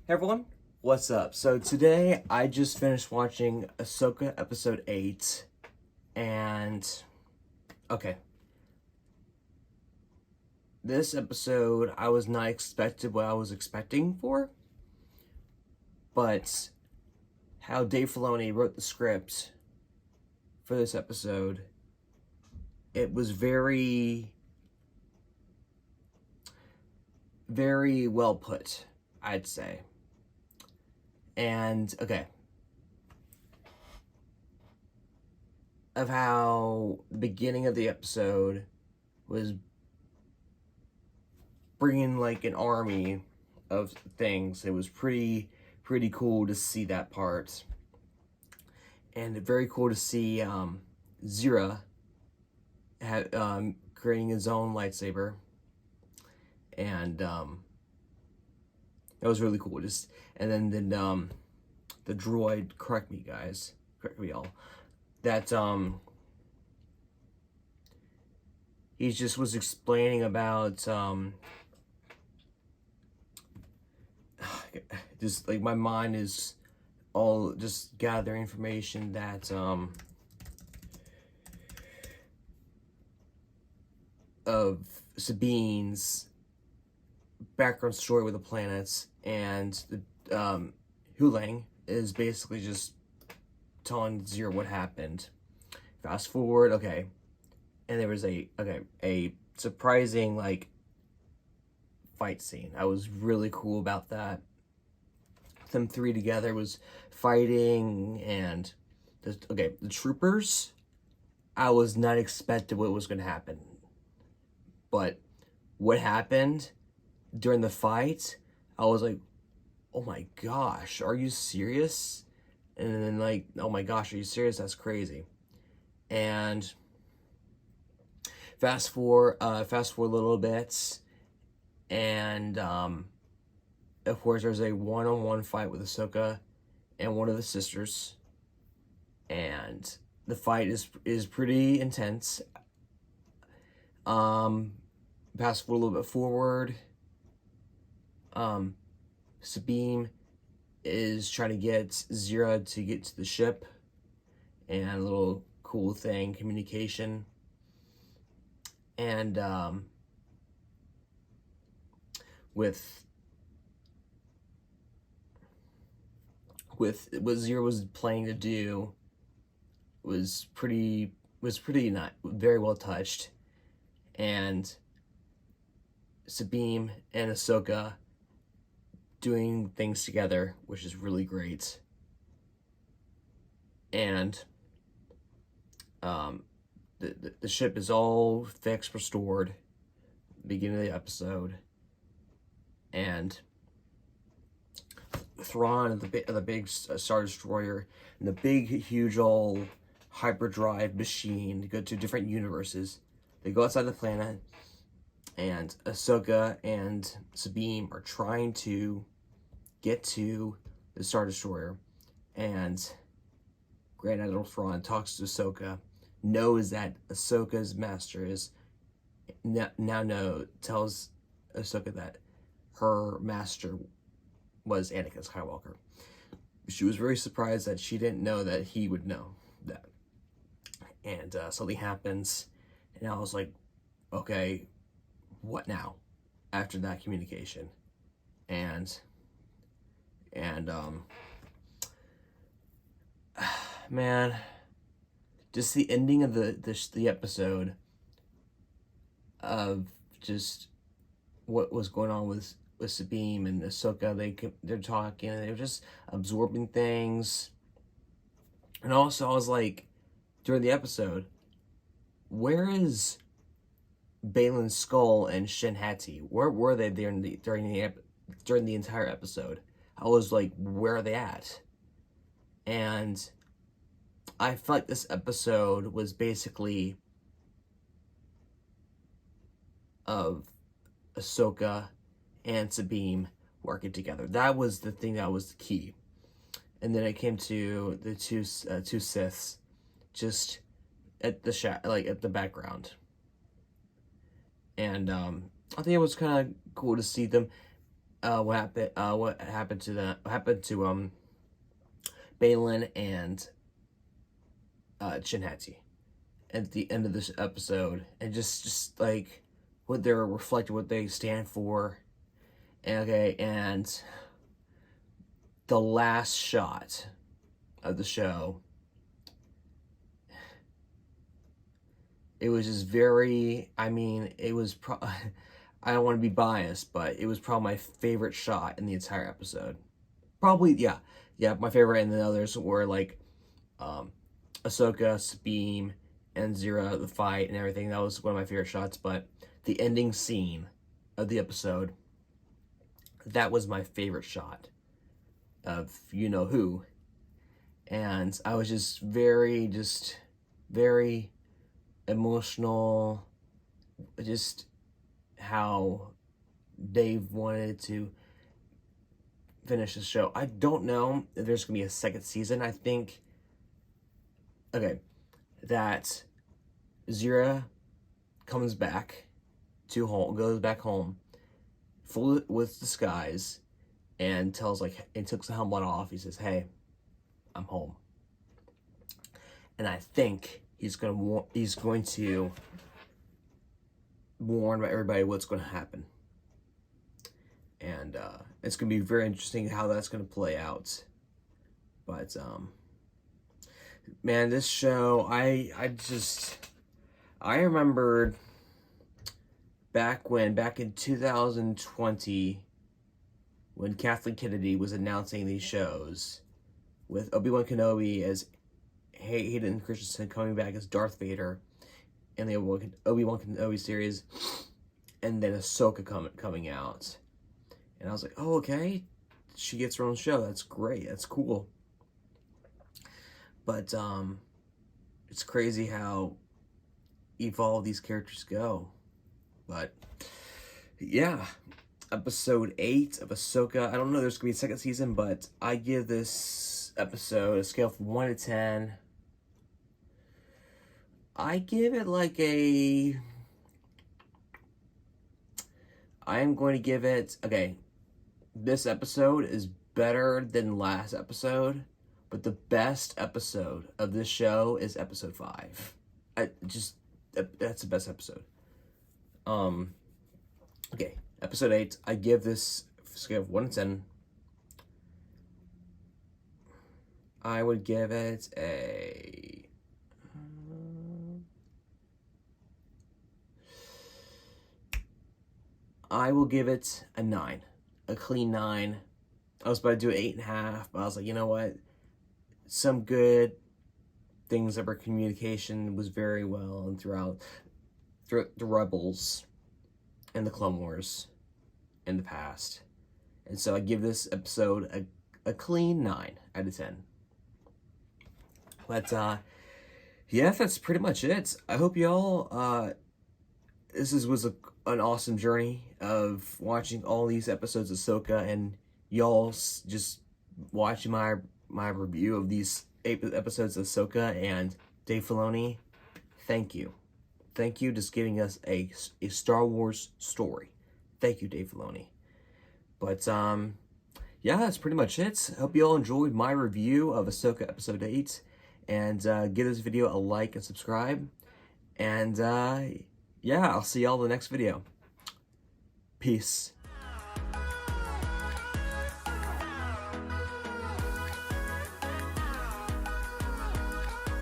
Hey everyone, what's up? So today I just finished watching Ahsoka episode 8, and okay, this episode I was not expected what I was expecting for, but how Dave Filoni wrote the script for this episode, it was very well put, I'd say. And okay, of how the beginning of the episode was bringing like an army of things. It was pretty cool to see that part, and very cool to see Zira creating his own lightsaber, and that was really cool. Just and then the droid, correct me guys, correct me all, that he just was explaining about just like my mind is all just gathering information that of Sabine's background story with the planets, and the Hulang is basically just telling Zero what happened. Fast forward, okay, and there was a surprising like fight scene. I was really cool about that. Them three together was fighting, and the troopers. I was not expecting what was going to happen, but what happened during the fight, I was like, "Oh my gosh, are you serious?" And then like, "Oh my gosh, are you serious? That's crazy." And fast forward a little bit, and of course, there's a one-on-one fight with Ahsoka and one of the sisters, and the fight is pretty intense. Fast forward a little bit forward. Sabine is trying to get Zira to get to the ship, and a little cool thing, communication, and with what Zira was planning to do was pretty not very well touched, and Sabine and Ahsoka doing things together, which is really great. And the ship is all fixed, restored, beginning of the episode, and Thrawn and the big Star Destroyer and the big huge old hyperdrive machine to go to different universes. They go outside the planet, and Ahsoka and Sabine are trying to get to the Star Destroyer, and Grand Admiral Thrawn talks to Ahsoka, knows that Ahsoka's master is tells Ahsoka that her master was Anakin Skywalker. She was very surprised that she didn't know that he would know that. And something happens, and I was like, okay, what now? After that communication, and man, just the ending of the episode of just what was going on with Sabine and Ahsoka. They're talking, and they're just absorbing things. And also, I was like, during the episode, where is Balin's skull and Shin Hati? Where were they during the entire episode? I was like, where are they at? And I felt like this episode was basically of Ahsoka and Sabine working together. That was the thing that was the key. And then it came to the two Siths, just at the at the background. And I think it was kind of cool to see them. what happened to Balin and Shinhati at the end of this episode, and just like what they're reflecting, what they stand for. And the last shot of the show, it was just very, I mean, it was I don't want to be biased, but it was probably my favorite shot in the entire episode. Probably, yeah, my favorite, and the others were like Ahsoka, Sabine, and Zira, the fight and everything. That was one of my favorite shots, but the ending scene of the episode, that was my favorite shot of you know who. And I was just very emotional, just how Dave wanted to finish the show. I don't know if there's gonna be a second season. I think that Zira comes back to home, goes back home, full with disguise, and tells and takes the helmet off. He says, "Hey, I'm home." And I think he's going to warn everybody what's going to happen. And it's going to be very interesting how that's going to play out. But man, this show, I remembered back in 2020 when Kathleen Kennedy was announcing these shows with Obi-Wan Kenobi as Hayden Christensen coming back as Darth Vader in the Obi-Wan Kenobi series, and then Ahsoka coming out. And I was like, oh, okay, she gets her own show. That's great. That's cool. But it's crazy how evolved these characters go. But yeah, episode 8 of Ahsoka. I don't know if there's going to be a second season, but I give this episode a scale from 1 to 10. I give it I am going to give it, this episode is better than last episode, but the best episode of this show is episode 5. That's the best episode. Episode 8, I give this scale of 1 to 10. I would give it I will give it a 9. A clean 9. I was about to do 8.5, but I was like, you know what? Some good things about communication was very well and throughout the Rebels and the Clone Wars in the past. And so I give this episode a clean 9 out of 10. But yeah, that's pretty much it. I hope y'all this was an awesome journey of watching all these episodes of Ahsoka, and y'all just watching my review of these 8 episodes of Ahsoka. And Dave Filoni, thank you. Thank you, just giving us a Star Wars story. Thank you, Dave Filoni. But yeah, that's pretty much it. I hope you all enjoyed my review of Ahsoka episode 8. And give this video a like and subscribe. And yeah, I'll see y'all in the next video. Peace.